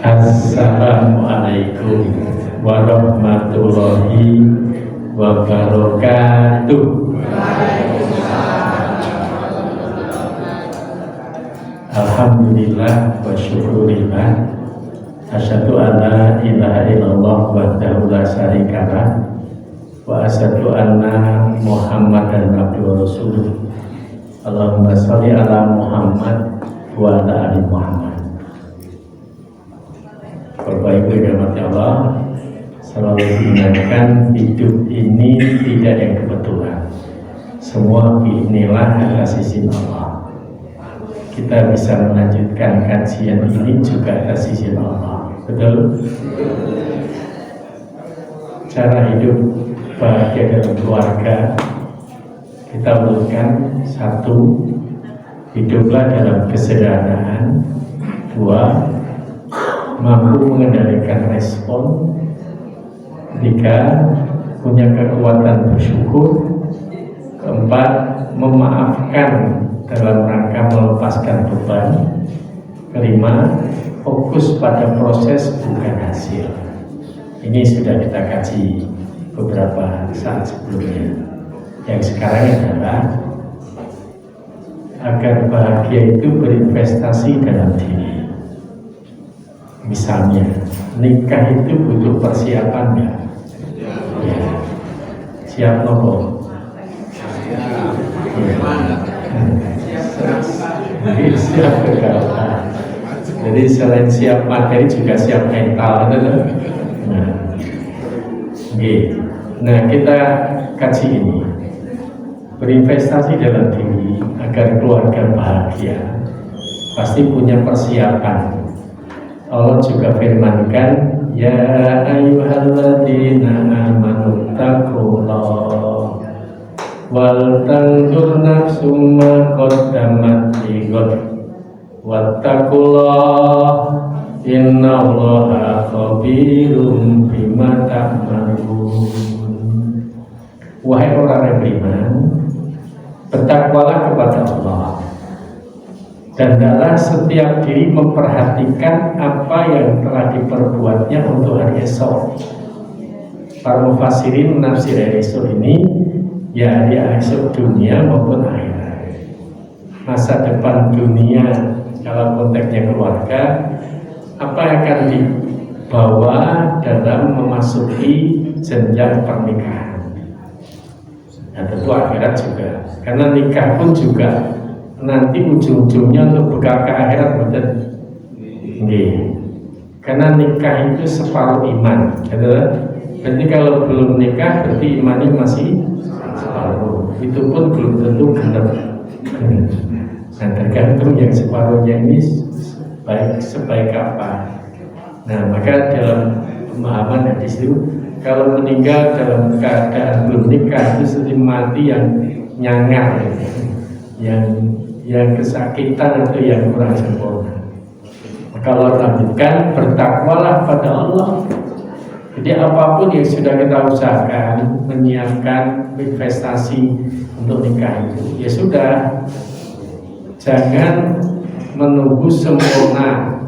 Assalamualaikum warahmatullahi wabarakatuh. Alhamdulillah wa syukurillah. Asyhadu an la ilaha illallah wahdahu la syarikalah wa asyhadu anna Muhammadan abduhu wa rasuluh. Allahumma sholli ala Muhammad wa ala ali Muhammad. Bapak Ibu yang dirahmati Allah, selalu diingatkan hidup ini tidak yang kebetulan. Semua inilah atas izin Allah. Kita bisa melanjutkan kajian ini juga atas izin Allah. Betul? Cara hidup bahagia dalam keluarga kita urutkan: 1. Hiduplah dalam kesederhanaan. 2. Mampu mengendalikan respon. 3. Punya kekuatan bersyukur. 4. Memaafkan dalam rangka melepaskan beban. 5. Fokus pada proses bukan hasil. Ini sudah kita kaji beberapa saat sebelumnya. Yang sekarang adalah agar bahagia itu berinvestasi dalam diri. Misalnya, nikah itu butuh persiapan nggak? Ya. Siap nopo? Siap kegawalan. Jadi selain siap materi juga siap mental, Nah, kita kaji ini. Berinvestasi dalam diri agar keluarga bahagia pasti punya persiapan. Allah juga firmankan, ya ayyuhalladzina amanu taqullah wal tanzur nafsum ma qaddamat lighad wattaqullah innallaha khabirum bima ta'malun. Wahai orang yang beriman, bertakwalah kepada Allah dan hendaklah setiap diri memperhatikan apa yang telah diperbuatnya untuk hari esok. Para mufassirin menafsir hari esok ini ya hari esok dunia maupun akhirat. Masa depan dunia dalam konteksnya keluarga, apa yang akan dibawa dalam memasuki jenjang pernikahan. Dan tentu akhirat juga, karena nikah pun juga nanti ujung-ujungnya untuk bekal ke akhirat, betul? Karena nikah itu separuh iman, betul? Berarti kalau belum nikah berarti imannya masih separuh. Itu pun belum tentu genap. Nah, tergantung yang separuhnya ini sebaik apa. Nah, maka dalam pemahaman hadis itu, kalau meninggal dalam keadaan belum nikah itu seperti mati yang nyangar, yang kesakitan atau yang kurang sempurna. Maka Allah lanjutkan, bertakwalah pada Allah. Jadi apapun yang sudah kita usahakan, menyiapkan investasi untuk nikah itu, ya sudah, jangan menunggu sempurna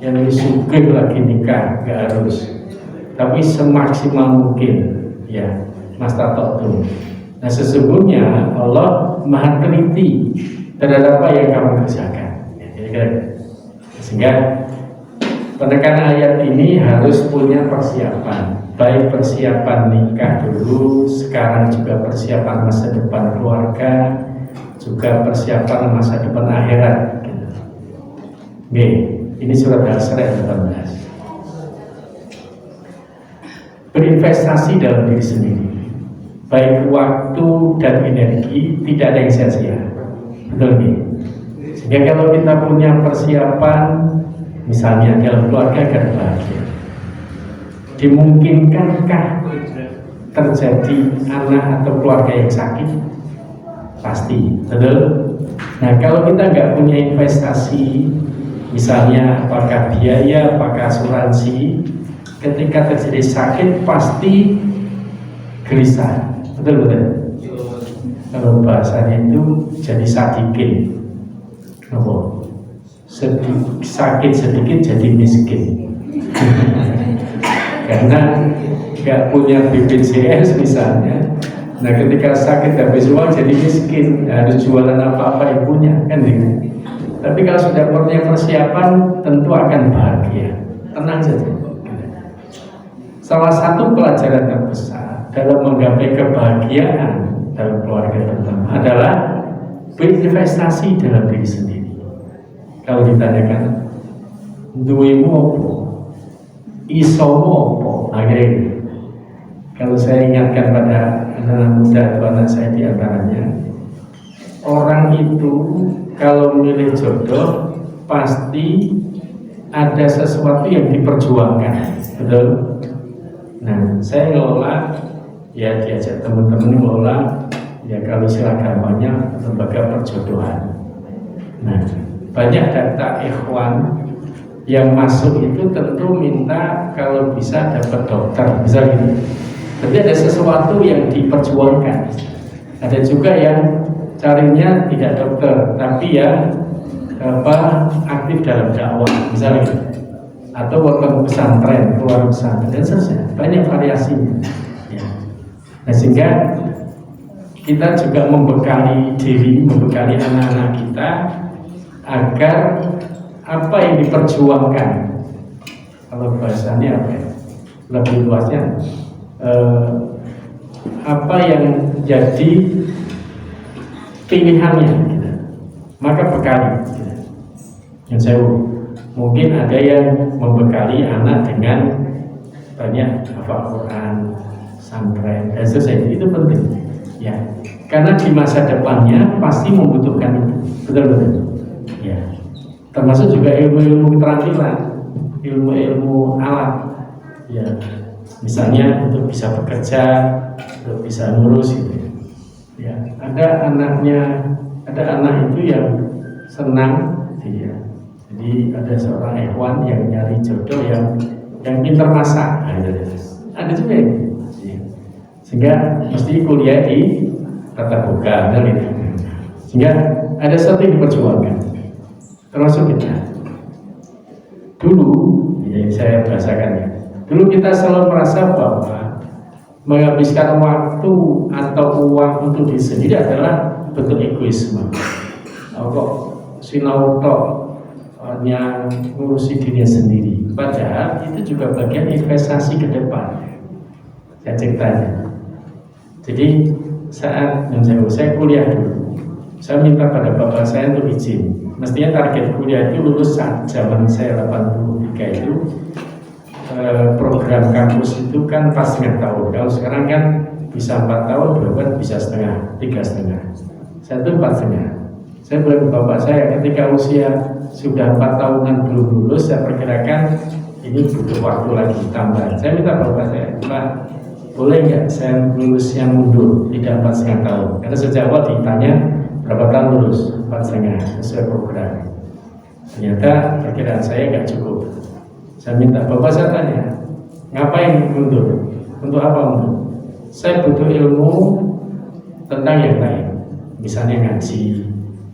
yang disugih lagi nikah, gak harus, tapi semaksimal mungkin, ya, Mas Tato. Nah, sesungguhnya Allah Maha teliti terhadap apa yang kamu kerjakan. Sehingga penekanan ayat ini harus punya persiapan, baik persiapan nikah dulu, sekarang juga persiapan masa depan keluarga, juga persiapan masa depan akhirat. Ini surat Al-Isra 18. Berinvestasi dalam diri sendiri, baik waktu dan energi, tidak ada yang sia-sia. Betul nih. Sehingga kalau kita punya persiapan, misalnya dalam keluarga agar bahagia, dimungkinkankah terjadi anak atau keluarga yang sakit? Pasti, betul. Nah, kalau kita nggak punya investasi, misalnya apakah biaya, apakah asuransi, ketika terjadi sakit pasti gelisah, betul. Kalau bahasanya itu jadi sadikin, sakit sedikit jadi miskin. Karena nggak punya BPJS misalnya. Nah ketika sakit habis uang jadi miskin, harus jualan apa-apa ibunya kan gitu. Tapi kalau sudah punya persiapan tentu akan bahagia, tenang saja. Salah satu pelajaran terbesar dalam menggapai kebahagiaan dalam keluarga terutama adalah berinvestasi dalam diri sendiri. Kalau ditanyakan duwemu apa, isomu apa, akhirnya kalau saya ingatkan pada anak muda atau anak saya di antaranya, orang itu kalau memilih jodoh pasti ada sesuatu yang diperjuangkan, betul? Nah, saya ngelola, ya diajak teman-teman ngelola, ya kalau istilah gampangnya lembaga perjodohan. Nah, banyak data ikhwan yang masuk itu tentu minta kalau bisa dapat dokter, bisa gitu. Tapi ada sesuatu yang diperjuangkan. Ada juga yang carinya tidak dokter, tapi ya aktif dalam dakwah, misalnya, atau waktu pesantren, keluar pesantren dan seterusnya. Banyak variasinya. Ya. Nah sehingga kita juga membekali diri, membekali anak-anak kita agar apa yang diperjuangkan, kalau bahasanya apa ya? Lebih luasnya. Apa yang jadi pilihannya gitu. Maka bekali gitu. Yang saya mungkin ada yang membekali anak dengan banyak hafal Quran, santren dan sebagainya, itu penting ya, karena di masa depannya pasti membutuhkan itu, betul-betul ya, termasuk juga ilmu-ilmu keterampilan, ilmu-ilmu alat ya. Misalnya untuk bisa bekerja, untuk bisa ngurus itu. Ya, ada anak itu yang senang, ya. Jadi ada seorang ikhwan yang nyari jodoh yang pintar masak. Nah, ada juga ya. Sehingga mesti kuliah di tata boga, gitu. Sehingga ada sesuatu yang diperjuangkan. Termasuk kita. Dulu, ya saya bahasakan ya. Dulu kita selalu merasa bahwa menghabiskan waktu atau uang untuk diri sendiri adalah bentuk egoisme. Kok sinau tok hanya ngurusi dirinya sendiri. Padahal itu juga bagian investasi ke depan. Saya ceritanya. Jadi saat saya kuliah dulu, saya minta pada bapak saya untuk izin. Mestinya target kuliah itu lulus saat zaman saya 83 itu. Program kampus itu kan pas setengah tahun. Kalau sekarang kan bisa 4 tahun, berapa bisa setengah, 3,5. Saya itu 4,5. Saya bilang ke bapak saya, ketika usia sudah 4 tahunan belum lulus, saya perkirakan ini butuh waktu lagi tambahan. Saya minta bapak saya, Pak, boleh nggak saya lulusnya mundur, tidak 4,5 tahun? Karena sejak awal ditanya berapa tahun lulus, 4,5 sesuai program. Ternyata perkiraan saya nggak cukup. Saya minta, bapak saya tanya, ngapain mundur? Untuk apa mundur? Saya butuh ilmu tentang yang lain, misalnya ngaji,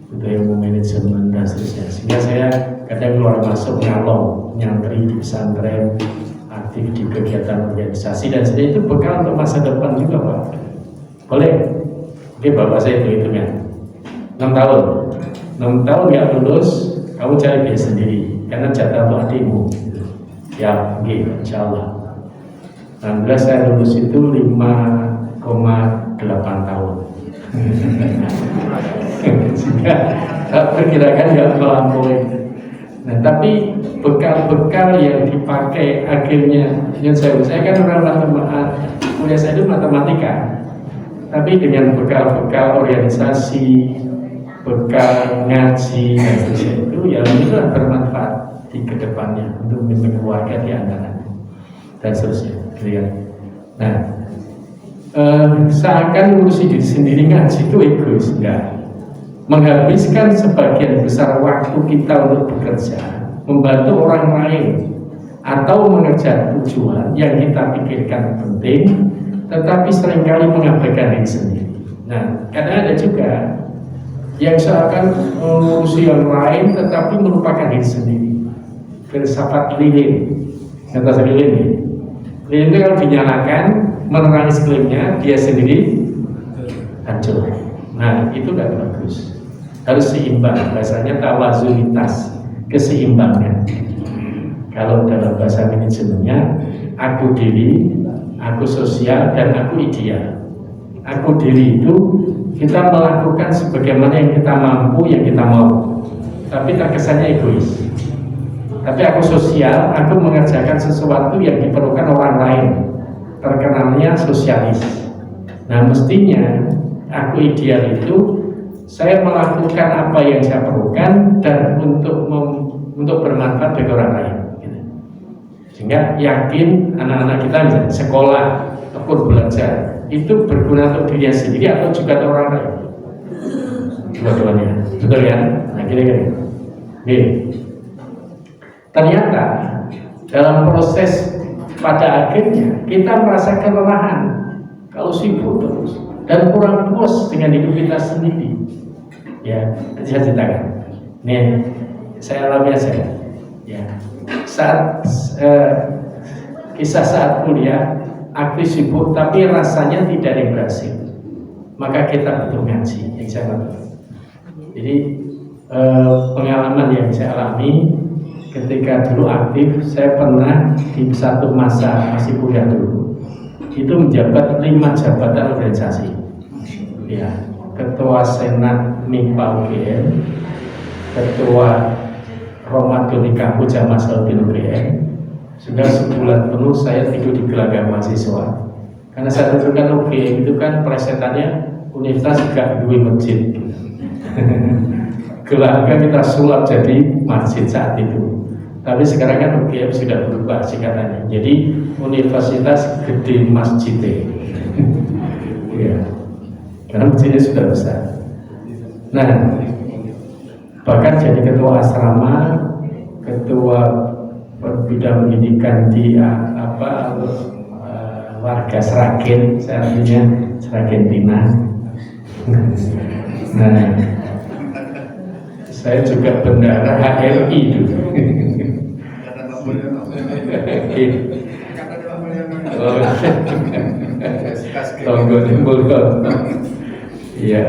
butuh ilmu manajemen dan seterusnya. Sehingga saya kadang keluar masuk ngalong, nyantri di pesantren, aktif di kegiatan organisasi dan sebagainya. Itu bekal untuk masa depan juga, Pak. Boleh? Oke, bapak saya hitungnya 6 tahun. 6 tahun nggak lulus, kamu cari biaya sendiri, karena jatah untuk adikmu. Ya, oke, insya Allah. Alhamdulillah saya lulus itu 5,8 tahun. Sehingga perkirakan nggak melampaui. Nah, tapi bekal-bekal yang dipakai akhirnya, yang saya kan orang kuliah saya itu matematika, tapi dengan bekal-bekal organisasi, bekal ngaji dan sebagainya itu, ya itu bermanfaat di kedepannya untuk membentuk keluarga di antaranya dan seterusnya. Nah, seakan ngurusi diri sendiri ngaji itu egois, enggak. Menghabiskan sebagian besar waktu kita untuk bekerja, membantu orang lain, atau mengejar tujuan yang kita pikirkan penting, tetapi seringkali mengabaikan diri sendiri. Nah, kadang ada juga yang seakan mengurusi yang lain, tetapi melupakan diri sendiri. Filsafat lilin, Contoh lilin. Lilin itu kalau dinyalakan menerangi sekelilingnya, dia sendiri hancur. Nah, itu nggak bagus. Harus seimbang. Bahasanya tawazunitas, keseimbangan. Kalau dalam bahasa manajemennya, aku diri, aku sosial, dan aku ideal. Aku diri itu kita melakukan sebagaimana yang kita mampu, yang kita mau, tapi terkesannya egois. Tapi aku sosial, aku mengerjakan sesuatu yang diperlukan orang lain, terkenalnya sosialis. Nah, mestinya aku ideal itu saya melakukan apa yang saya perlukan dan untuk bermanfaat bagi orang lain. Sehingga yakin anak-anak kita misalnya sekolah ataupun belajar itu berguna untuk dirinya sendiri atau juga untuk orang lain. Dua-duanya, betul ya? Nah, kira-kira. Ternyata dalam proses pada akhirnya kita merasa kelelahan kalau sibuk terus dan kurang puas dengan hidup kita sendiri. Ya, saya ceritakan. Nih, saya alami aja. Ya, saat kisah saat kuliah, aktif sibuk tapi rasanya tidak ada yang berhasil. Maka kita butuh ngaji, yang saya lakukan. Jadi pengalaman yang saya alami ketika dulu aktif, saya pernah di satu masa masih kuliah dulu itu menjabat 5 jabatan organisasi. Ya, ketua senat MIPA UGM, ketua Ramadan Kampus Jamaah Salahuddin UGM. Sudah sebulan penuh saya tidur di gelanggang mahasiswa karena saya tentukan UGM itu kan presetannya universitas gak duwe masjid. Gelanggang kita sulap jadi masjid saat itu. Tapi sekarang kan UGM sudah berubah singkatannya. Jadi universitas gede masjidnya. Ya. Karena masjidnya sudah besar. Nah, bahkan jadi ketua asrama, ketua bidang pendidikan di warga Sragen, saya artinya Sragentina. Nah, saya juga bendahara HRI dulu. Iya.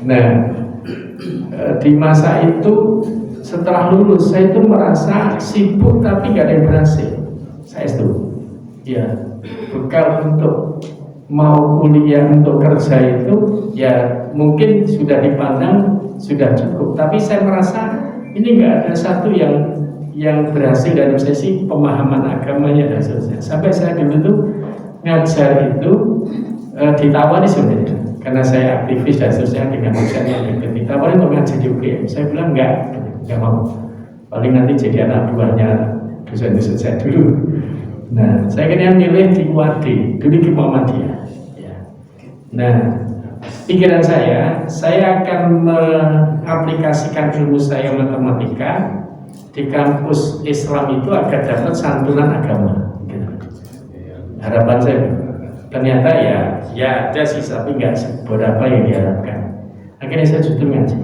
Nah, di masa itu setelah lulus saya itu merasa sibuk tapi gak ada yang berhasil. Saya itu, ya, bekal untuk mau kuliah untuk kerja itu ya mungkin sudah dipandang sudah cukup, tapi saya merasa ini nggak ada satu yang berhasil dari sisi pemahaman agamanya dan seterusnya. Sampai saya dulu tuh ngajar itu ditawari sebenarnya karena saya aktivis dan seterusnya dengan dosen yang ditawari untuk ngajar di UGM. Saya bilang nggak mau, paling nanti jadi anak buahnya dosen-dosen saya dulu. Nah, saya kira milih di UAD dulu di Muhammadiyah. Ya. Nah, pikiran saya akan mengaplikasikan ilmu saya matematika di kampus Islam itu agar dapat santunan agama. Harapan saya, ternyata ya ada sih, tapi nggak seberapa yang diharapkan. Akhirnya saya justru ngaji.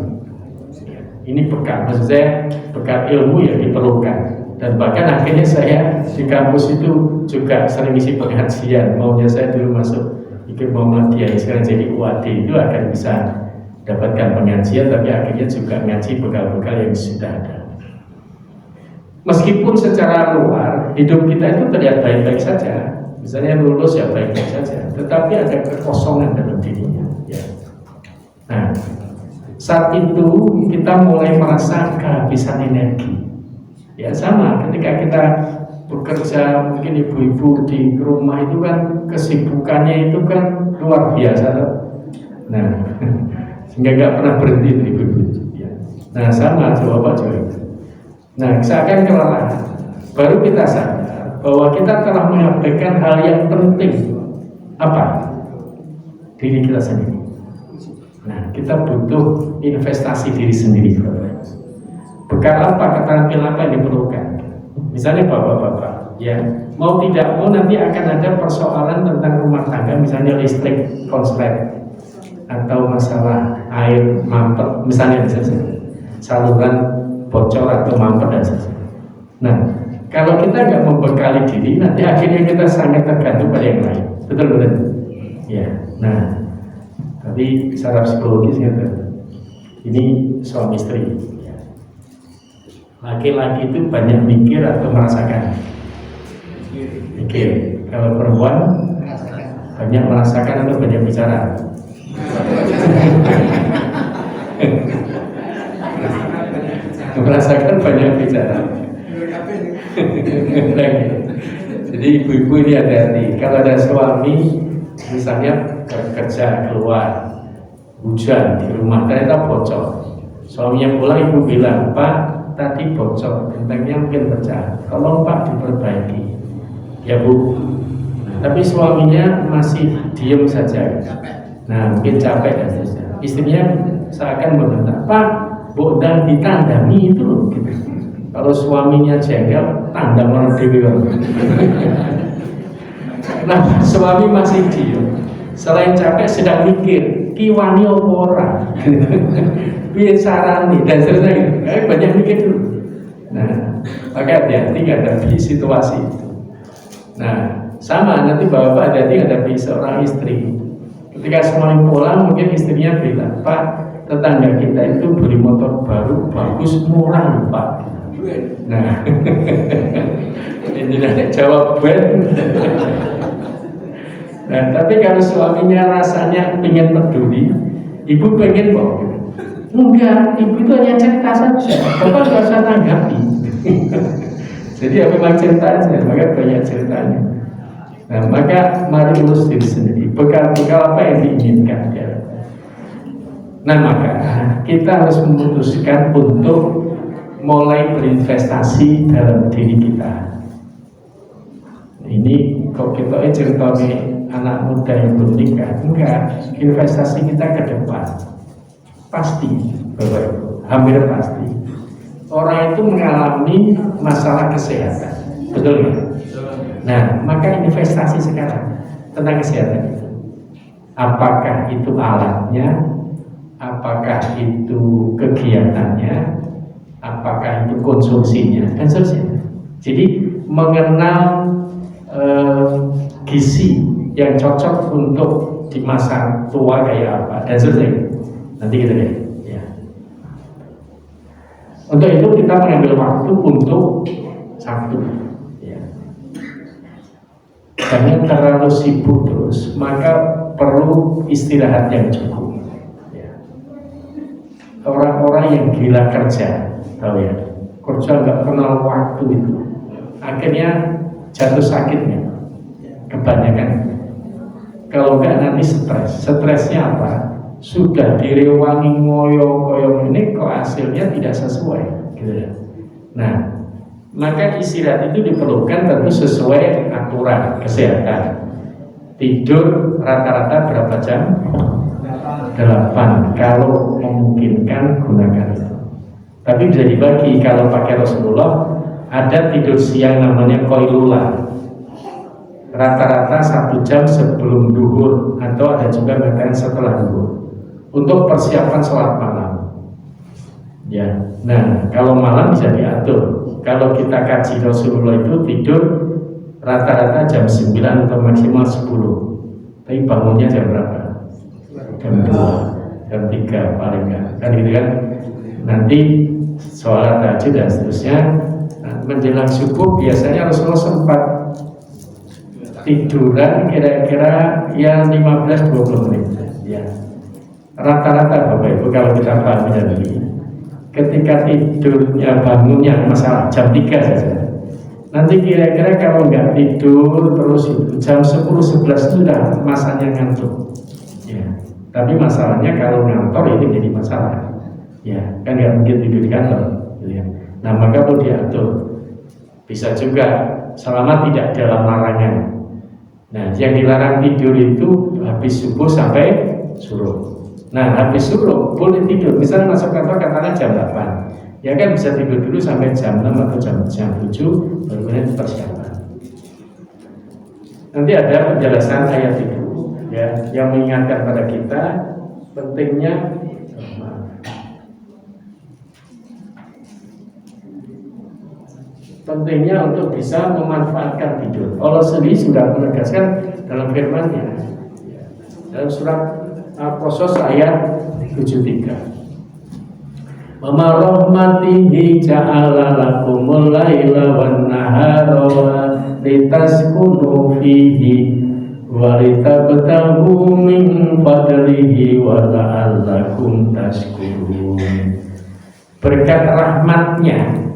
Ini bekal, maksud saya bekal ilmu yang diperlukan. Dan bahkan akhirnya saya di kampus itu juga sering isi pengajian. Maunya saya dulu masuk ikut Muhammadiyah, sekarang jadi UAD itu akan bisa dapatkan pengajian, tapi akhirnya juga ngaji bekal-bekal yang sudah ada. Meskipun secara luar hidup kita itu terlihat baik-baik saja, misalnya lulus ya baik-baik saja, tetapi ada kekosongan dalam dirinya. Ya. Nah, saat itu kita mulai merasa kehabisan energi. Ya sama, ketika kita bekerja, mungkin ibu-ibu di rumah itu kan kesibukannya itu kan luar biasa. Nah, sehingga nggak pernah berhenti ibu-ibu. Ya. Nah sama jawab itu. Nah, seakan kelelahan. Baru kita sadar bahwa kita telah mengabaikan hal yang penting. Apa? Diri kita sendiri. Nah, kita butuh investasi diri sendiri. Bekal apa, keterampilan apa yang diperlukan? Misalnya bapak-bapak, ya mau tidak mau nanti akan ada persoalan tentang rumah tangga, misalnya listrik konslet atau masalah air mampet, misalnya saluran bocor atau mampet dan sebagainya. Nah, Kalau kita nggak membekali diri, nanti akhirnya kita sangat tergantung pada yang lain. Betul? Ya. Nah, tapi secara psikologis gitu. Ini suami istri. Laki-laki itu banyak mikir atau merasakan? Mikir. Kalau perempuan banyak merasakan atau banyak bicara? Merasakan banyak bicara. Jadi ibu-ibu ini hati-hati. Kalau ada suami misalnya kerja keluar, hujan di rumah, ternyata bocor. Suaminya pulang, ibu bilang, Pak, tadi bocor, gentengnya mungkin pecah. Tolong Pak diperbaiki. Ya Bu. Tapi suaminya masih diem saja. Nah, mungkin capek dan seterusnya. Istrinya seakan membentak, Pak, bodan ditandangi itu loh. Gitu. Kalau suaminya jengkel, tandang orang dewi. Nah, suami masih diem. Selain capek, sedang mikir, kiwani apa ora, piye carane dan seterusnya. Banyak mikir dulu. Nah, maka hati-hati hadapi situasi itu. Nah, sama nanti bapak hati-hati hadapi seorang istri. Ketika suami pulang, mungkin istrinya bilang, Pak, tetangga kita itu beli motor baru, bagus, murah Pak. Nah, ini nanti jawab ben. Nah, tapi kalau suaminya rasanya ingin peduli, ibu pengen kok. Enggak, ibu itu hanya cerita saja. Bapak nggak usah tanggapi. Jadi ya memang cerita saja, maka banyak ceritanya. Nah, maka mari urus diri sendiri. Bekal-bekal apa yang diinginkan ya. Nah, maka kita harus memutuskan untuk mulai berinvestasi dalam diri kita. Ini kok kita ceritanya anak muda yang belum nikah, enggak, investasi kita ke depan pasti, Bapak Ibu, hampir pasti. Orang itu mengalami masalah kesehatan, betul nggak? Nah, maka investasi sekarang tentang kesehatan itu. Apakah itu alatnya, apakah itu kegiatannya, apakah itu konsumsinya, dan seterusnya. Jadi mengenal gizi yang cocok untuk di masa tua kayak apa dan seterusnya. Nanti kita lihat. Ya. Untuk itu kita mengambil waktu untuk satu. Ya. Jangan terlalu sibuk terus, maka perlu istirahat yang cukup. Ya. Orang-orang yang gila kerja, tahu ya, kerja nggak kenal waktu itu, akhirnya jatuh sakitnya kebanyakan. Kalau enggak nanti stres. Stresnya apa? Sudah direwangi ngoyo-koyo ini kok hasilnya tidak sesuai gitu ya. Nah, maka istirahat itu diperlukan tentu sesuai aturan kesehatan. Tidur rata-rata berapa jam? 8. Kalau memungkinkan gunakan itu. Tapi bisa dibagi. Kalau pakai Rasulullah ada tidur siang namanya qailullah. Rata-rata 1 jam sebelum duhur, atau ada juga mengatakan setelah duhur, untuk persiapan sholat malam. Ya, nah kalau malam bisa diatur. Kalau kita kaji Rasulullah itu tidur rata-rata jam 9 atau maksimal 10. Tapi bangunnya jam berapa? Jam 2, jam 3 paling enggak. Kan gitu kan? Nanti sholat tahajud dan seterusnya. Nah, menjelang subuh biasanya Rasulullah sempat tiduran kira-kira ya 15-20 menit ya. Rata-rata Bapak Ibu kalau kita pahami tadi, ketika tidurnya bangunnya masalah jam 3 saja. Nanti kira-kira kalau nggak tidur terus jam 10-11 sudah masanya ngantuk ya. Tapi masalahnya kalau ngantor ini jadi masalah ya, kan nggak mungkin tidur di kantor ya. Nah, maka perlu diatur. Bisa juga selama tidak dalam larangan. Nah, yang dilarang tidur itu habis subuh sampai suruh. Nah, habis suruh boleh tidur. Misalnya masuk kantor katakanlah jam 8. Ya kan bisa tidur dulu sampai jam 6 atau jam 7 baru kemudian persiapan. Nanti ada penjelasan ayat itu ya, yang mengingatkan pada kita pentingnya untuk bisa memanfaatkan tidur. Allah sendiri sudah menegaskan dalam firman-Nya dalam surat Al-Qasas ayat 73. Wa ma rahmatihi ja'ala lakumul laila wan nahara litaskunu fihi wa litabtaghu min fadlihi wa la'allakum tashkurun. Berkat rahmat-Nya.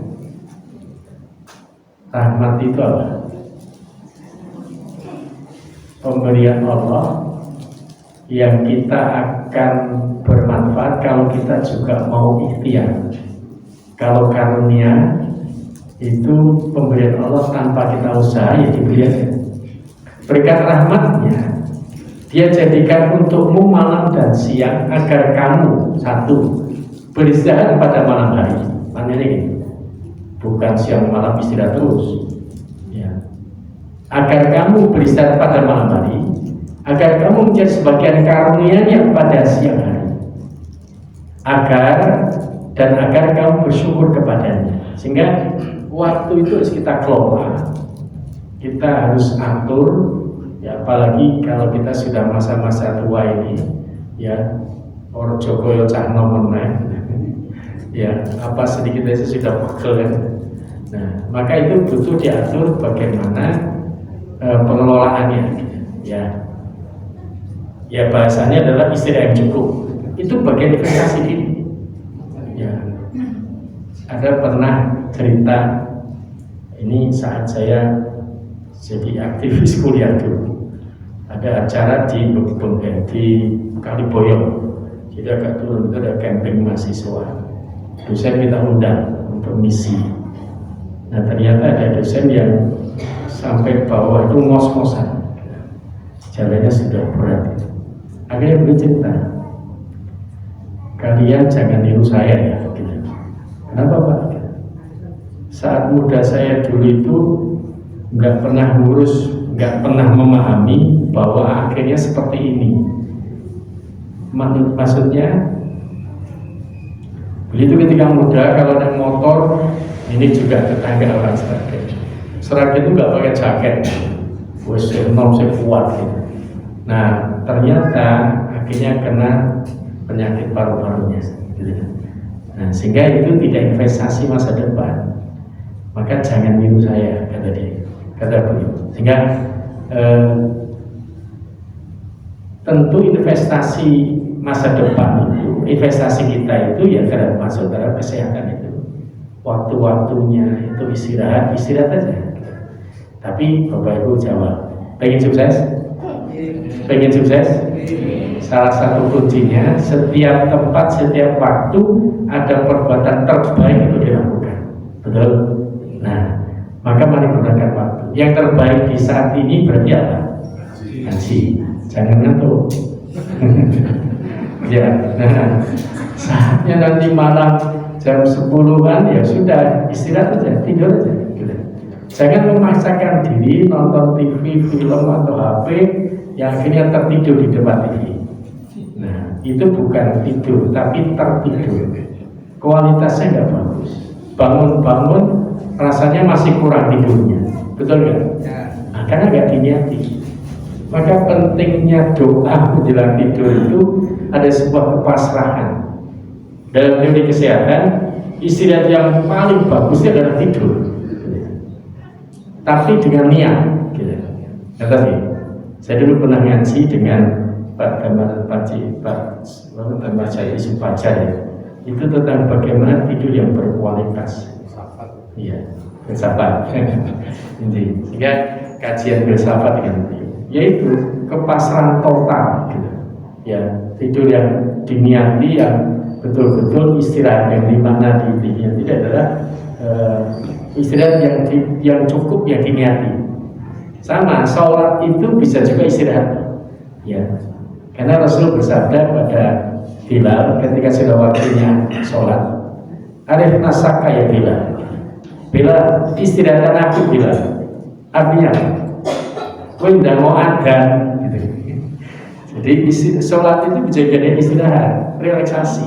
Rahmat itu apa? Pemberian Allah yang kita akan bermanfaat kalau kita juga mau ikhtiar. Kalau karunia itu pemberian Allah tanpa kita usaha, ya diberikan. Berkat rahmat-Nya, Dia jadikan untukmu malam dan siang agar kamu satu beristirahat pada malam hari. Maknanya ini bukan siang malam istirahat terus, ya. Agar kamu beristirahat pada malam hari, agar kamu menjadi sebagian karunia-Nya pada siang hari, agar kamu bersyukur kepadanya. Sehingga waktu itu harus kita kelola, kita harus atur, ya. Apalagi kalau kita sudah masa-masa tua ini, ya, orang Jokowi cah nomor ya, apa sedikit aja sudah pegel kan. Nah, maka itu butuh diatur bagaimana pengelolaannya, ya. Ya, bahasanya adalah istirahat yang cukup. Itu bagian investasi diri. Ya. Ada pernah cerita ini saat saya jadi aktivis kuliah dulu. Ada acara di Kaliboyo. Jadi agak turun itu ada camping mahasiswa. Dosen minta undang untuk misi. Nah, ternyata ada dosen yang sampai bawah itu ngos-ngosan, jalannya sudah berat. Akhirnya beliau cerita, kalian jangan niru saya ya. Gitu. Kenapa Pak? Saat muda saya dulu itu nggak pernah ngurus, nggak pernah memahami bahwa akhirnya seperti ini. Maksudnya, begitu ketika muda, kalau naik motor, ini juga tetangga orang Seragen. Seragen itu nggak pakai jaket, wes enom kuat gitu. Nah, ternyata akhirnya kena penyakit paru-parunya. Gitu. Nah, sehingga itu tidak investasi masa depan. Maka jangan niru saya, kata dia, kata beliau. Sehingga tentu investasi masa depan itu, investasi kita itu ya masuk dalam kesehatan itu. Waktu-waktunya itu istirahat aja. Tapi Bapak Ibu jawab, pengen sukses? Pengen sukses? Salah satu kuncinya, setiap tempat, setiap waktu ada perbuatan terbaik untuk dilakukan. Betul? Nah, maka mari gunakan waktu. Yang terbaik di saat ini berarti apa? Ngaji. Jangan ngantuk. Ya, nah, saatnya nanti malam jam 10-an ya sudah, istirahat aja, tidur aja. Gitu. Jangan memaksakan diri nonton TV, film atau HP yang akhirnya tertidur di depan TV. Nah, itu bukan tidur, tapi tertidur. Kualitasnya nggak bagus. Bangun-bangun rasanya masih kurang tidurnya, betul nggak? Nah, karena nggak diniati. Maka pentingnya doa menjelang tidur itu ada sebuah kepasrahan. Dalam teori kesehatan, istirahat yang paling bagus adalah tidur. Tapi dengan niat. Gitu. Tadi, saya dulu pernah ngaji dengan Pak Damar Jaya Supajar ya. Itu tentang bagaimana tidur yang berkualitas. Iya, filsafat. Sehingga kajian filsafat dengan tidur, yaitu kepasrahan total, gitu. Ya, tidur yang diniati, yang betul-betul istirahat yang dimana diniati tidak adalah istirahat yang cukup yang diniati. Sama, sholat itu bisa juga istirahat, ya. Karena Rasul bersabda pada Bilal ketika sudah waktunya sholat, arif nasaka ya Bilal. Bilal, istirahatkan aku Bilal. Artinya, kowe ndak mau adan, gitu. Jadi sholat itu bisa jadi istirahat, relaksasi.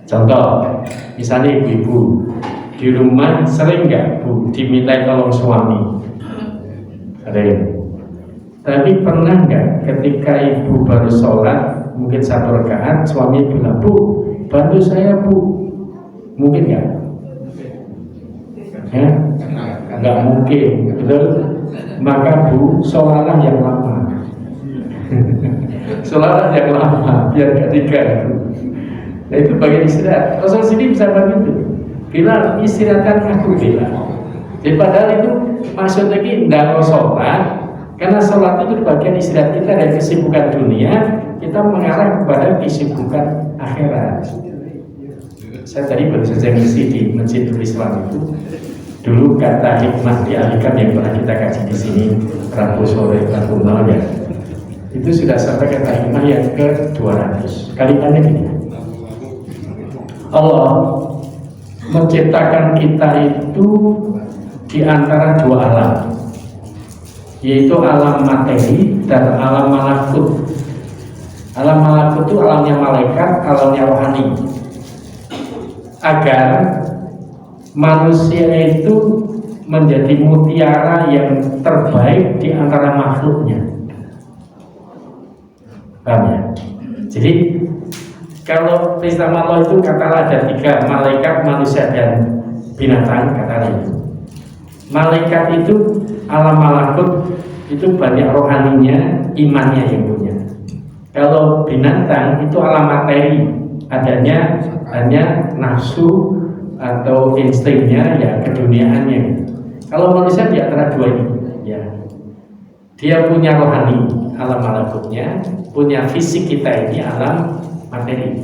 Contoh, misalnya ibu-ibu Di rumah sering nggak Bu dimintai tolong suami? Sering. Tapi pernah nggak ketika ibu baru sholat, mungkin 1 rakaat, suami bilang, Bu, bantu saya Bu. Mungkin nggak? Ya? Nggak mungkin, betul? Maka Bu, sholatlah yang lama. Sholatlah yang lama, biar nggak diganggu. Nah itu bagian istirahat. Rasul sini bisa begitu. Bilang istirahatkan aku bilang. Jadi padahal itu maksudnya kita sholat, karena sholat itu bagian istirahat kita dari kesibukan dunia, kita mengarah kepada kesibukan akhirat. Saya tadi baru saja ngisi di Masjidul Islam itu. Dulu kata hikmah di Al-Hikam yang pernah kita kaji di sini Rabu sore, Rabu malam ya. Itu sudah sampai kata hikmah yang ke-200. Kalimatnya gini. Allah menciptakan kita itu di antara 2 alam, yaitu alam materi dan alam malakut. Alam malakut itu alamnya malaikat, alamnya rohani. Agar manusia itu menjadi mutiara yang terbaik di antara makhluknya. Paham ya? Jadi kalau peristiwa Allah itu katalah ada 3, malaikat, manusia, dan binatang, katalah itu. Malaikat itu alam malakut itu banyak rohaninya, imannya yang punya. Kalau binatang itu alam materi, adanya hanya nafsu atau instingnya, ya keduniaannya. Kalau manusia di antara 2 ini, ya dia punya rohani, alam malakutnya, punya fisik kita ini alam materi.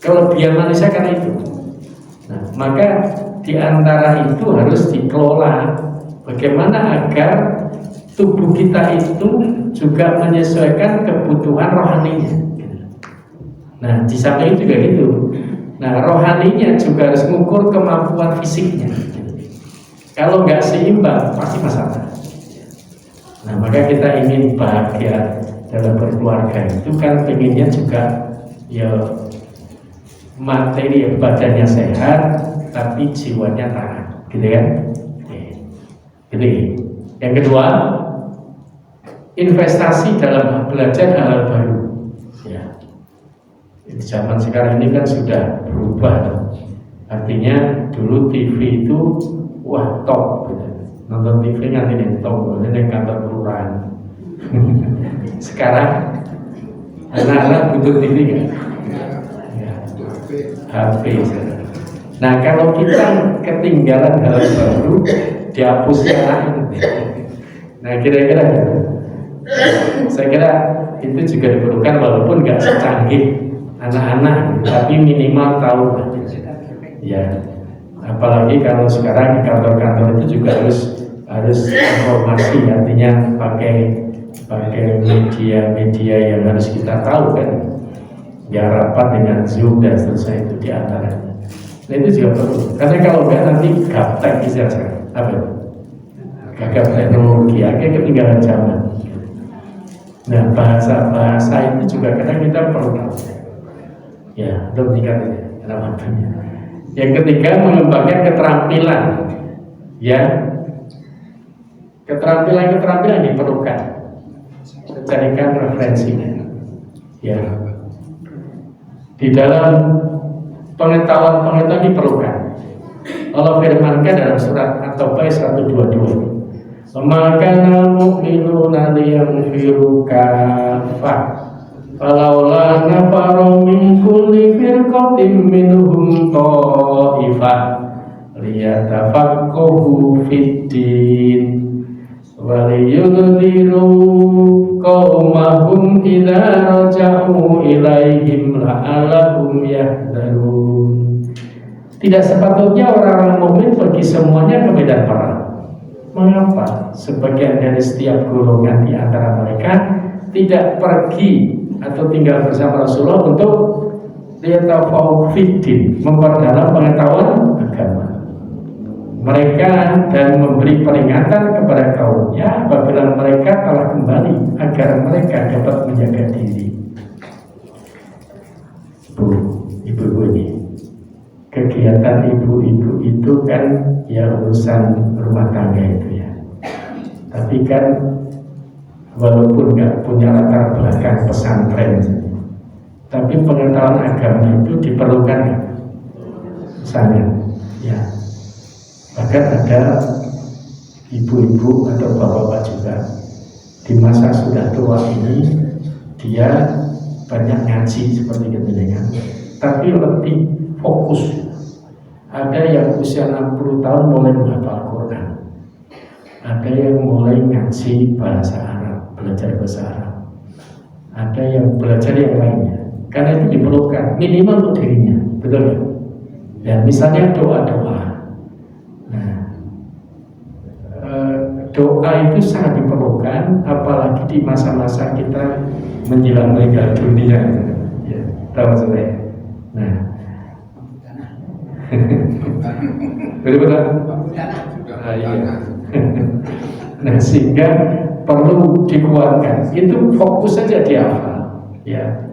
Kalau dia manusia karena itu, nah, maka di antara itu harus dikelola bagaimana agar tubuh kita itu juga menyesuaikan kebutuhan rohaninya. Nah, di samping itu juga gitu. Nah, rohaninya juga harus mengukur kemampuan fisiknya. Kalau nggak seimbang, pasti masalah. Nah, maka kita ingin bahagia dalam berkeluarga itu kan pengennya juga ya materi badannya sehat tapi jiwanya taat, gitu kan? Gitu. Yang kedua, investasi dalam belajar hal-hal baru. Ya. Di zaman sekarang ini kan sudah berubah. Artinya dulu TV itu wah top, gitu. Nonton TV nanti nonton di kantor kelurahan. Sekarang anak-anak butuh TV kan? Ya, HP. Nah kalau kita ketinggalan hal baru, dihapusnya lain. Nah kira-kira, saya kira itu juga diperlukan walaupun nggak secanggih anak-anak, tapi minimal tahu. Ya, apalagi kalau sekarang di kantor-kantor itu juga harus informasi, artinya pakai media yang harus kita tahu kan, ya rapat dengan Zoom dan seterusnya itu diantaranya. Nah itu juga perlu, karena kalau enggak nanti gaptek saja, apa? Gagap teknologi, akhirnya ketinggalan zaman. Nah bahasa itu juga kadang kita perlu tahu. Ya, untuk meningkatkan waktunya. Yang ketiga, mengembangkan keterampilan, ya. Keterampilan diperlukan. Carikan referensinya, ya. Di dalam pengetahuan diperlukan. Allah firmankan dalam surat At-Taubah 122. Semakana mu'minuna liyanfiru kafah falaula nafaru min kulli firqatin minhum ta'ifah liyatafaqahu fid-din waliyudhiru qaumahum idza raja'u ilaihim la'allahum yahdharun. Tidak sepatutnya orang-orang mukmin pergi semuanya ke medan perang. Mengapa? Sebagian dari setiap golongan di antara mereka tidak pergi atau tinggal bersama Rasulullah untuk liyatafaqahu fid-din, memperdalam pengetahuan agama mereka dan memberi peringatan kepada kaumnya apabila mereka telah kembali agar mereka dapat menjaga diri. Ibu ini kegiatan ibu-ibu itu kan ya urusan rumah tangga itu ya. Tapi kan walaupun nggak punya latar belakang pesantren, tapi pengetahuan agama itu diperlukan sangat ya. Bahkan ada ibu-ibu atau bapak-bapak juga di masa sudah tua ini dia banyak ngaji seperti kemudian, tapi lebih fokus. Ada yang usia 60 tahun mulai menghafal Quran, ada yang mulai ngaji bahasa Arab, belajar bahasa Arab, ada yang belajar yang lainnya, karena itu diperlukan minimal untuk dirinya, betul ya? Ya misalnya doa-doa. Nah, doa itu sangat diperlukan, apalagi di masa-masa kita menjelang meninggal dunia, ya, tahu saya. Nah, betul-betul. Iya. Nah, sehingga perlu dikuatkan. Itu fokus saja di awal, ya.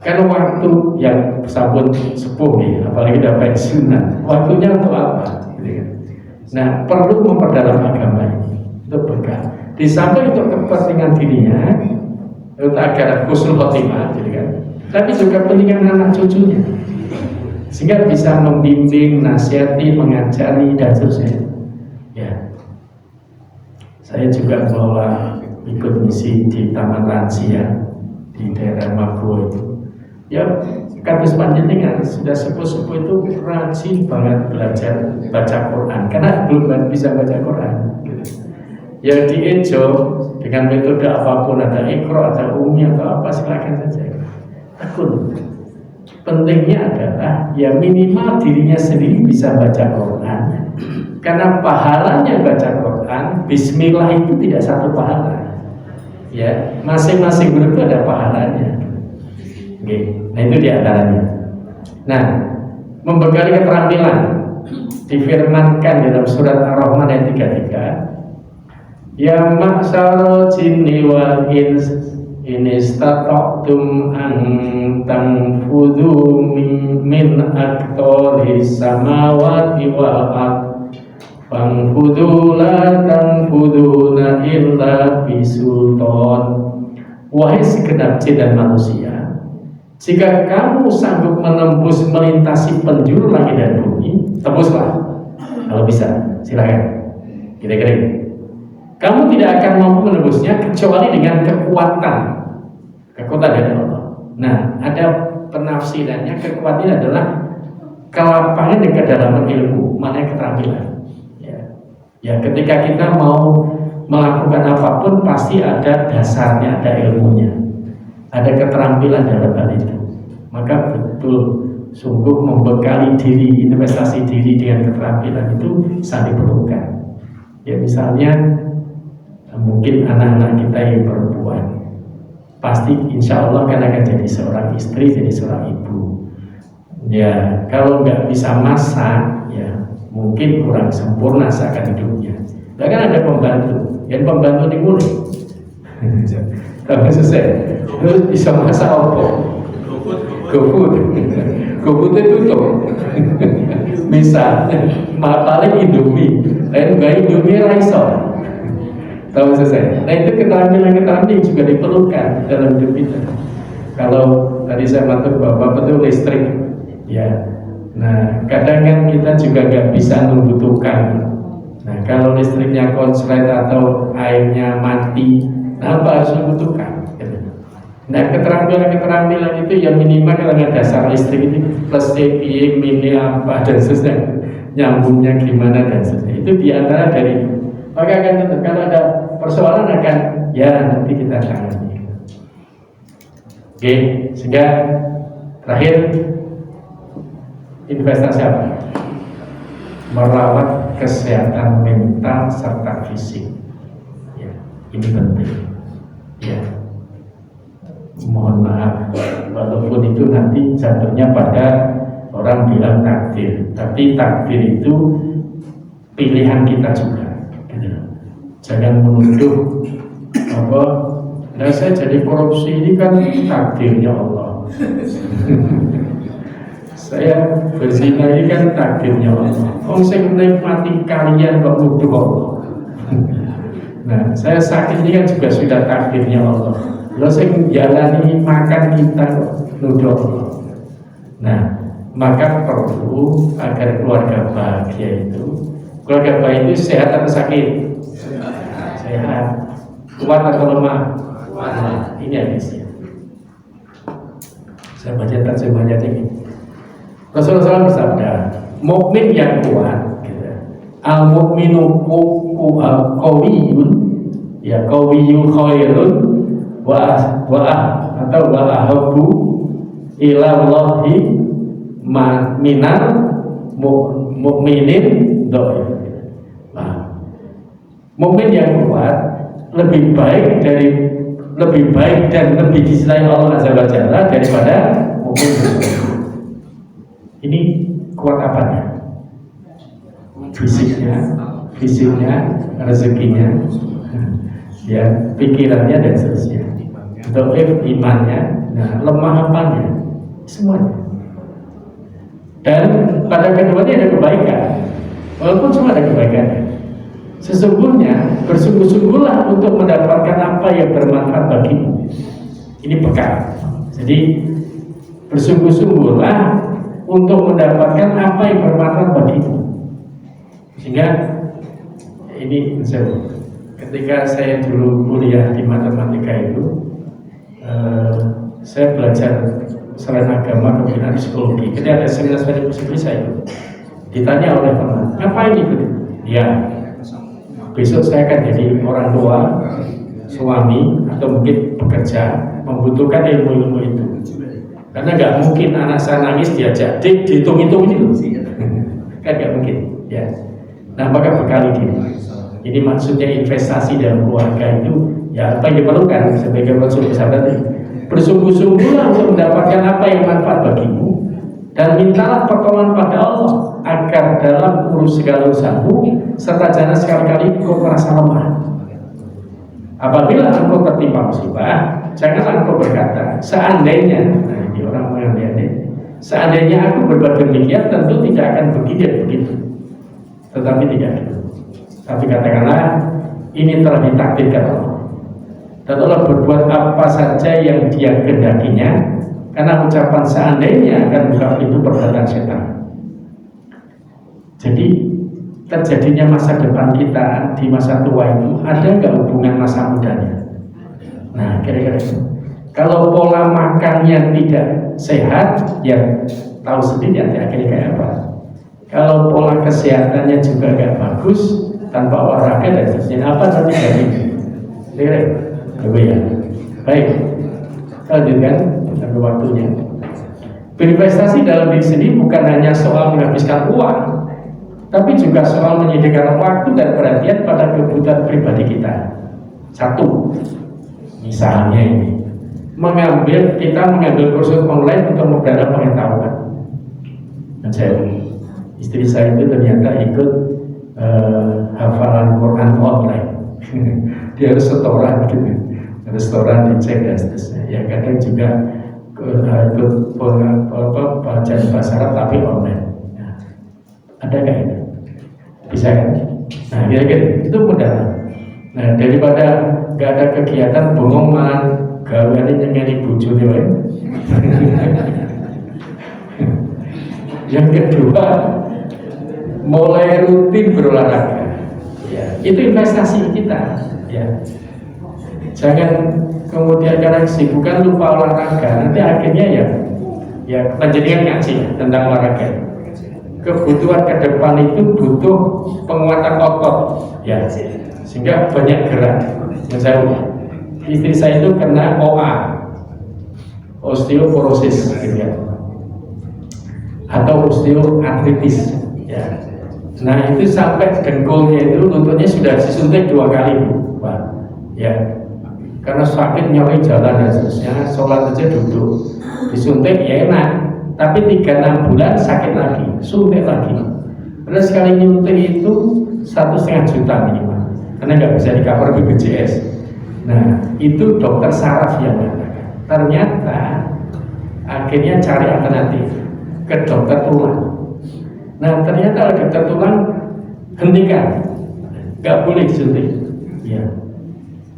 Kan waktu yang sabun sepuh nih, apalagi udah pensiunan, waktunya untuk apa? Nah, perlu memperdalam agama ini untuk berkah. Di samping untuk kepentingan dirinya, untuk agar husnul khotimah, kan? Tapi juga kepentingan anak cucunya, sehingga bisa membimbing, nasihati, mengajari dan seterusnya. Ya, saya juga mengelola ikut misi di Taman Lansia di daerah Mabuo itu. Ya, kados panjenengan sudah sepuh-sepuh itu rajin banget belajar baca Quran karena belum bisa baca Quran. Ya di Ejo dengan metode apapun, ada Iqra, ada Umi atau apa, silakan saja. Tekun. Pentingnya adalah ya minimal dirinya sendiri bisa baca Quran. Karena pahalanya baca Quran, Bismillah itu tidak satu pahala. Ya, masing-masing huruf itu ada pahalanya. Oke, nah itu diantaranya. Nah, membekali keterampilan difirmankan dalam surat Ar-Rahman ayat 33. Ya ma'syarul jinni wal ins in istata'tum an tanfudhu min aqtaris samawati wal ardh fanfudhu la tanfudhuna illa bisultan. Wahai segenap jin dan manusia, jika kamu sanggup menembus melintasi penjuru langit dan bumi, tembuslah. Kalau bisa, silakan. Kira-kira kamu tidak akan mampu menembusnya kecuali dengan kekuatan dari Allah. Nah, ada penafsirannya, kekuatan adalah kelapangan dan kedalaman ilmu, maknanya keterampilan. Ya, ketika kita mau melakukan apapun pasti ada dasarnya, ada ilmunya, ada keterampilan dalam hal itu. Maka betul sungguh membekali diri, investasi diri dengan keterampilan itu sangat diperlukan. Ya misalnya mungkin anak-anak kita yang perempuan, pasti insya Allah kan akan jadi seorang istri, jadi seorang ibu. Ya kalau nggak bisa masak, ya mungkin kurang sempurna seakan hidupnya. Nah, kan ada pembantu, yang pembantu dimulai. Tapi selesai, terus bisa masak apa? GoFood itu tuh bisa, paling Indomie, lain gak Indomie raiso. Tahu selesai. Nah itu keterampilan juga diperlukan dalam hidup kita. Kalau tadi saya matur bahwa betul listrik, ya. Nah kadang kan kita juga gak bisa membutuhkan. Nah kalau listriknya konslet atau airnya mati, nah apa harus membutuhkan? Nah keterampilan itu yang minimal dengan dasar listrik ini plus TPI, mini apa dan seterusnya, nyambungnya gimana dan seterusnya, itu diantara dari. Maka akan tentu kalau ada persoalan akan ya nanti kita tangani. Oke, sehingga terakhir investasi apa? Merawat kesehatan mental serta fisik. Ya, ini penting. Ya. Mohon maaf, walaupun itu nanti jatuhnya pada orang bilang takdir, tapi takdir itu pilihan kita juga. Jangan menuduh apa, nah saya jadi korupsi ini kan takdirnya Allah. Saya berzina ini kan takdirnya Allah. Orang saya menikmati kalian kok nuduh Allah. Nah, saya sakit ini kan juga sudah takdirnya Allah. Lalu saya menjalani makan kita kok nuduh Allah. Nah, maka perlu agar keluarga bahagia itu, keluarga bahagia itu sehat atau sakit? Sehat. Kuat atau lemah? Kuat. Ini hadisnya. Saya baca terjemahnya ini. Rasulullah SAW bersabda, mukmin yang kuat, gitu. Al mukminu qawiyun, ya qawiyyu khairun wa ahabbu ila Allahi minal mukminin dhaif. Nah, mukmin yang kuat lebih baik dan lebih dicintai Allah Azza wa Jalla daripada mukmin. Ini kuat apanya? Fisiknya, rezekinya, ya, pikirannya dan seterusnya. Dhaif imannya, nah, lemah apanya? Semuanya. Dan pada keduanya ada kebaikan, walaupun cuma ada kebaikannya. Sesungguhnya bersungguh-sungguhlah untuk mendapatkan apa yang bermanfaat bagimu. Ini bekal. Jadi bersungguh-sungguhlah untuk mendapatkan apa yang bermanfaat bagimu. Sehingga ini ketika saya dulu kuliah di matematika itu, saya belajar selain agama kemudian psikologi. Ketika ada seminar psikologi saya itu ditanya oleh teman, ngapain itu? Ya, besok saya akan jadi orang tua, suami, atau mungkin bekerja, membutuhkan ilmu-ilmu itu. Karena nggak mungkin anak saya nangis diajak, dik dihitung-hitung ini loh. Kan nggak mungkin, ya. Nah, maka bekali gini. Ini maksudnya investasi dalam keluarga itu, ya apa yang diperlukan sebagai Rasul bersabda tadi. Bersungguh-sungguhlah untuk mendapatkan apa yang manfaat bagimu, dan mintalah pertolongan pada Allah agar dalam segala urusanmu, serta jangan sekali-kali kau merasa lemah. Apabila engkau tertimpa musibah, janganlah engkau berkata, seandainya, nah ini orang mengandai-andai, seandainya aku berbuat demikian, tentu tidak akan begini dan begitu. Tetapi tidak itu. Tapi katakanlah, ini telah ditakdirkan Allah. Dan Allah berbuat apa saja yang Dia kehendakinya, karena ucapan seandainya akan buka pintu perbuatan setan. Jadi terjadinya masa depan kita di masa tua itu ada nggak hubungan masa mudanya? Nah, kira-kira kalau pola makannya tidak sehat, ya tahu sendiri nanti akhirnya kayak apa. Kalau pola kesehatannya juga nggak bagus, tanpa olahraga dan sebagainya, apa nanti jadi? Ya. Baik, lanjutkan sampai waktunya. Berinvestasi dalam diri sendiri bukan hanya soal menghabiskan uang, tapi juga soal menyediakan waktu dan perhatian pada kebutuhan pribadi kita. Satu, misalnya ini, kita mengambil kursus online untuk memperdalam pengetahuan. Dan istri saya itu ternyata ikut hafalan Quran online. Dia harus setoran gitu, restoran dicek dan seterusnya. Ya kadang juga ikut belajar bahasa Arab tapi online. Nah, ada nggak itu? Bisa kan? Nah, kira-kira itu mudah. Nah, daripada nggak ada kegiatan bengong malah gaweane nyengeni bojone wae. Yang kedua, mulai rutin berolahraga. Ya, itu investasi kita. Ya. Jangan kemudian karena kesibukan lupa olahraga, nanti akhirnya ya menjadikan ngaji tentang olahraga. Kebutuhan ke depan itu butuh penguatan otot, ya, sehingga banyak gerak. Istri saya itu kena OA, osteoporosis, gitu ya, atau osteoartritis, ya. Nah itu sampai dengkulnya itu lututnya sudah disuntik 2 kali, Pak, ya. Karena sakit nyeri jalan dan seterusnya, sholat aja duduk, disuntik ya enak, tapi 3-6 bulan sakit lagi, suntik lagi. Karena sekali nyuntik itu 1,5 juta minimal, karena nggak bisa di cover BPJS. Nah itu dokter saraf yang mengatakan. Ternyata akhirnya cari alternatif. ke dokter tulang. Nah ternyata dokter tulang hentikan, nggak boleh suntik. Ya.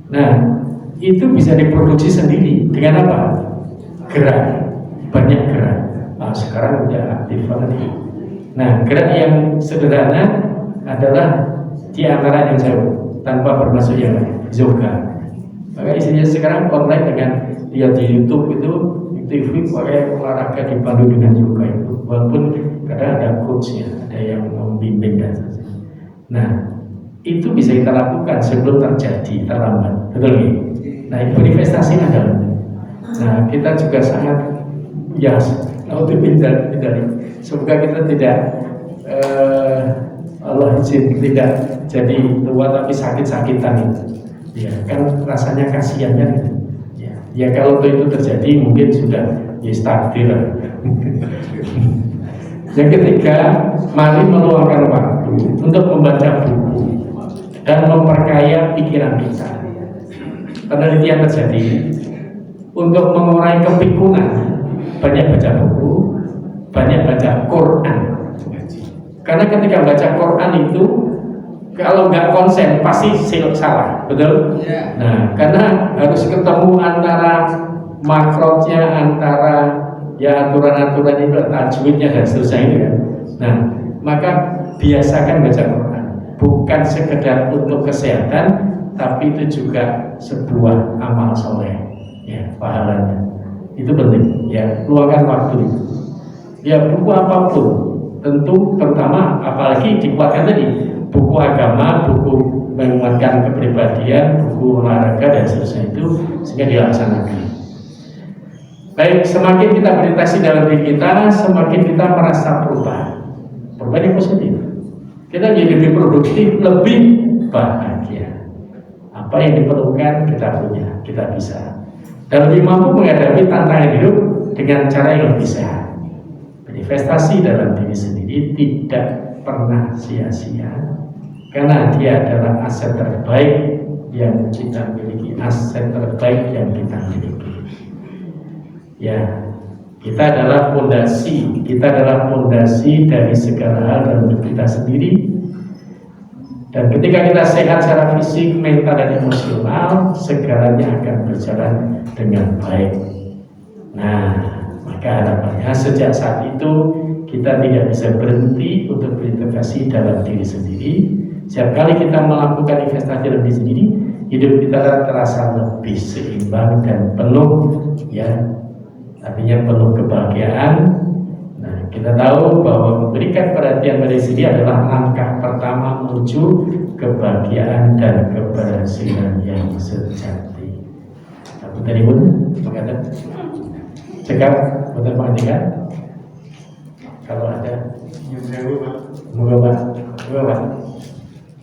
Nah itu bisa diproduksi sendiri dengan apa? Gerak, banyak gerak. Nah, sekarang udah aktif banget. Nah gerak yang sederhana adalah di antara yang jauh tanpa bermasuk yang lain, yoga. Maka isinya sekarang online dengan lihat di YouTube itu TV pakai olahraga dipandu dengan yoga itu, walaupun kadang ada coachnya, ada yang membimbing dan sebagainya. Nah itu bisa kita lakukan sebelum terjadi terlambat, betul nih? Nah itu manifestasi ada. Nah kita juga sangat ya untuk hindari. Semoga kita tidak Allah izin tidak jadi tua tapi sakit-sakitan itu. Ya kan rasanya kasihannya gitu. Ya kalau itu terjadi mungkin sudah ya takdir. Yang ketiga, mari meluangkan waktu untuk membaca buku dan memperkaya pikiran kita. Penelitian terjadi untuk mengurangi kepikunan, banyak baca buku, banyak baca Quran. Karena ketika baca Quran itu kalau nggak konsen pasti salah, betul? Yeah. Nah, karena harus ketemu antara makrotnya, antara ya aturan-aturan itu, tajwidnya dan seterusnya itu kan. Nah, maka biasakan baca Quran, bukan sekedar untuk kesehatan, tapi itu juga sebuah amal soleh, ya pahalanya. Itu penting, ya luangkan waktu itu. Ya buku apapun, tentu terutama apalagi dikuatkan tadi. Buku agama, buku menguatkan kepribadian, buku olahraga dan seterusnya itu sehingga dilaksanakan. Baik, semakin kita meditasi dalam diri kita, semakin kita merasa perubahan yang positif. Kita jadi lebih produktif, lebih bahagia. Apa yang diperlukan kita punya, kita bisa. Dan lebih mampu menghadapi tantangan hidup dengan cara yang lebih sehat. Manifestasi dalam diri sendiri tidak pernah sia-sia. Karena dia adalah aset terbaik yang kita miliki, aset terbaik yang kita miliki. Ya, kita adalah fondasi dari segala hal dalam hidup kita sendiri. Dan ketika kita sehat secara fisik, mental dan emosional, segalanya akan berjalan dengan baik. Nah, maka harapannya sejak saat itu kita tidak bisa berhenti untuk berinvestasi dalam diri sendiri. Setiap kali kita melakukan investasi dalam diri sendiri, hidup kita terasa lebih seimbang dan penuh, ya, artinya penuh kebahagiaan. Nah, kita tahu bahwa memberikan perhatian pada diri sendiri adalah langkah pertama menuju kebahagiaan dan keberhasilan yang sejati. Aku tadi pun mengatakan, cekap, betul Pak. Kalau ada, moga Pak.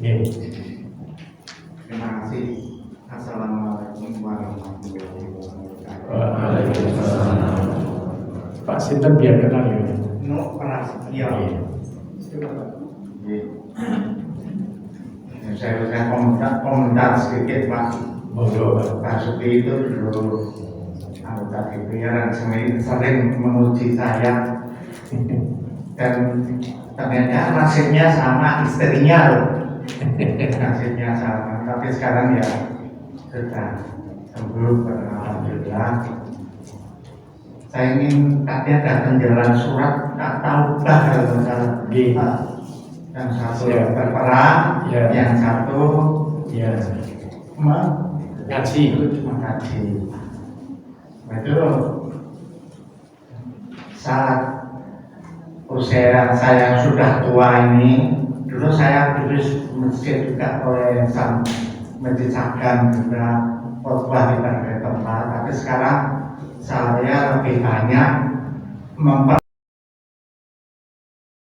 Terima kasih. Assalamualaikum warahmatullahi wabarakatuh. Waalaikumsalam. Pak Sinten biar kenal ya. No Prasetyo. Saya komentar sedikit Pak. Pak Suki itu dulu anggota DPR dan sering memuji saya. Dan ternyata nasibnya sama istrinya loh. Nasibnya sama, tapi sekarang ya sudah sembuh, alhamdulillah. Saya ingin tadi ada penjelasan surat Taubah kalau salah. Yang satu berperang, yang satu mengaji. Itu saat usia saya sudah tua ini, dulu saya tulis masjid juga oleh Masjid Sagan juga khotbah di berbagai tempat, tapi sekarang saya lebih banyak